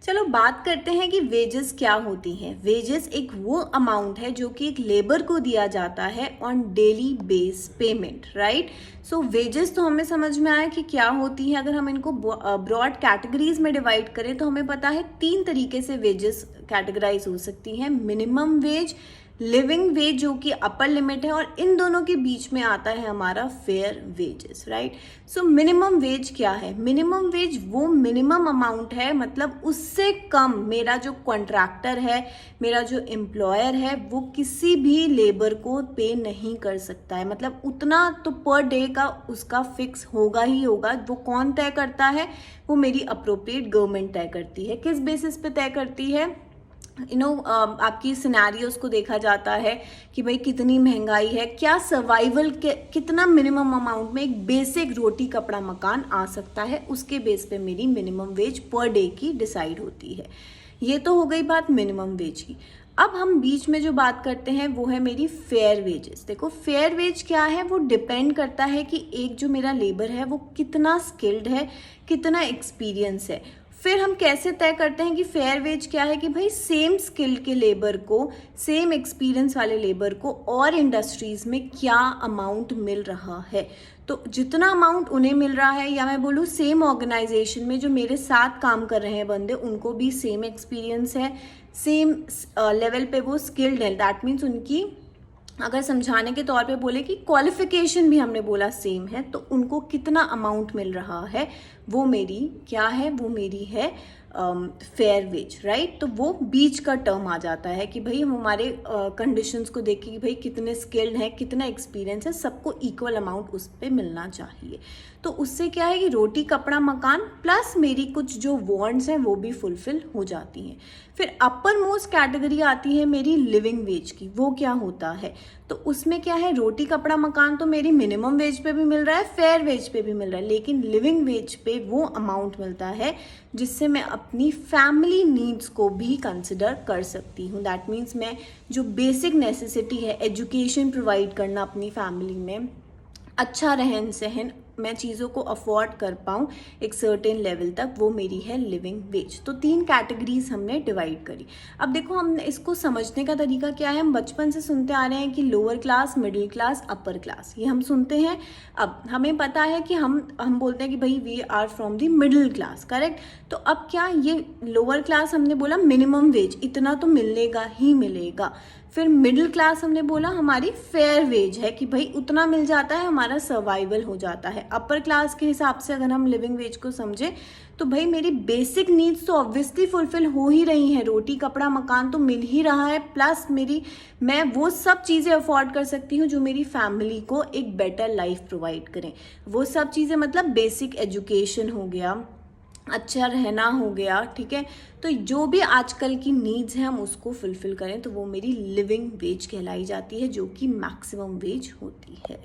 चलो बात करते हैं कि वेजेस क्या होती हैं। वेजेस एक वो अमाउंट है जो कि एक लेबर को दिया जाता है on daily base payment, right. So wages तो हमें समझ में आया कि क्या होती है। अगर हम इनको ब्रॉड कैटेगरीज में डिवाइड करें तो हमें पता है 3 तरीके से वेजेस कैटेगराइज हो सकती हैं। मिनिमम वेज, लिविंग वेज जो कि अपर लिमिट है, और इन दोनों के बीच में आता है हमारा fair wages, right. So minimum wage क्या है? मिनिमम वेज वो मिनिमम अमाउंट है, मतलब उससे कम मेरा जो कॉन्ट्रैक्टर है, मेरा जो एम्प्लॉयर है, वो किसी भी लेबर को पे नहीं कर सकता है। मतलब उतना तो पर डे का उसका फिक्स होगा ही होगा। वो कौन तय करता है? वो मेरी अप्रोप्रिएट गवर्नमेंट तय करती है। किस बेसिस पे तय करती है? आपकी सिनेरियोज को देखा जाता है कि भाई कितनी महंगाई है, क्या सर्वाइवल के कितना मिनिमम अमाउंट में एक बेसिक रोटी कपड़ा मकान आ सकता है, उसके बेस पे मेरी मिनिमम वेज पर डे की डिसाइड होती है। ये तो हो गई बात मिनिमम वेज की। अब हम बीच में जो बात करते हैं वो है मेरी फेयर वेजेस। देखो फेयर वेज क्या है? वो डिपेंड करता है कि एक जो मेरा लेबर है वो कितना स्किल्ड है, कितना एक्सपीरियंस है। फिर हम कैसे तय करते हैं कि फेयर वेज क्या है? कि भाई सेम स्किल के लेबर को, सेम एक्सपीरियंस वाले लेबर को और इंडस्ट्रीज में क्या अमाउंट मिल रहा है। तो जितना अमाउंट उन्हें मिल रहा है, या मैं बोलूँ सेम ऑर्गेनाइजेशन में जो मेरे साथ काम कर रहे हैं बंदे, उनको भी सेम एक्सपीरियंस है, सेम लेवल पे वो स्किल्ड है। दैट मीन्स उनकी, अगर समझाने के तौर पे बोले कि क्वालिफिकेशन भी हमने बोला सेम है, तो उनको कितना अमाउंट मिल रहा है, वो मेरी क्या है? वो मेरी है फेयर वेज, राइट। तो वो बीच का टर्म आ जाता है कि भाई हम हमारे कंडीशंस को देख के कि भाई कितने स्किल्ड हैं, कितना एक्सपीरियंस है, सबको इक्वल अमाउंट उस पर मिलना चाहिए। तो उससे क्या है कि रोटी कपड़ा मकान प्लस मेरी कुछ जो वांट्स हैं वो भी फुलफिल हो जाती हैं। फिर अपर मोस्ट कैटेगरी आती है मेरी लिविंग वेज की। वो क्या होता है? तो उसमें क्या है? रोटी कपड़ा मकान तो मेरी मिनिमम वेज पे भी मिल रहा है, फेयर वेज पे भी मिल रहा है, लेकिन लिविंग वेज पे वो अमाउंट मिलता है जिससे मैं अपनी फैमिली नीड्स को भी कंसिडर कर सकती हूँ। दैट मीन्स मैं जो बेसिक नेसेसिटी है, एजुकेशन प्रोवाइड करना अपनी फैमिली में, अच्छा रहन सहन, मैं चीज़ों को अफोर्ड कर पाऊँ एक सर्टेन लेवल तक, वो मेरी है लिविंग वेज। तो 3 कैटेगरीज हमने डिवाइड करी। अब देखो हमने इसको समझने का तरीका क्या है? हम बचपन से सुनते आ रहे हैं कि lower class, middle class, upper class, ये हम सुनते हैं। अब हमें पता है कि हम बोलते हैं कि भाई we are from the middle class, correct. तो अब क्या ये लोअर क्लास हमने बोला मिनिमम वेज इतना तो मिलेगा ही मिलेगा। फिर मिडिल क्लास हमने बोला हमारी फेयर वेज है कि भाई उतना मिल जाता है, हमारा सर्वाइवल हो जाता है। अपर क्लास के हिसाब से अगर हम लिविंग वेज को समझे तो भाई मेरी बेसिक नीड्स तो ऑब्वियसली फुलफिल हो ही रही हैं, रोटी कपड़ा मकान तो मिल ही रहा है, प्लस मैं वो सब चीज़ें अफोर्ड कर सकती हूँ जो मेरी फैमिली को एक बेटर लाइफ प्रोवाइड करें। वो सब चीज़ें मतलब बेसिक एजुकेशन हो गया, अच्छा रहना हो गया, ठीक है। तो जो भी आजकल की नीड्स हैं हम उसको फुलफिल करें तो वो मेरी लिविंग वेज कहलाई जाती है, जो कि मैक्सिमम वेज होती है।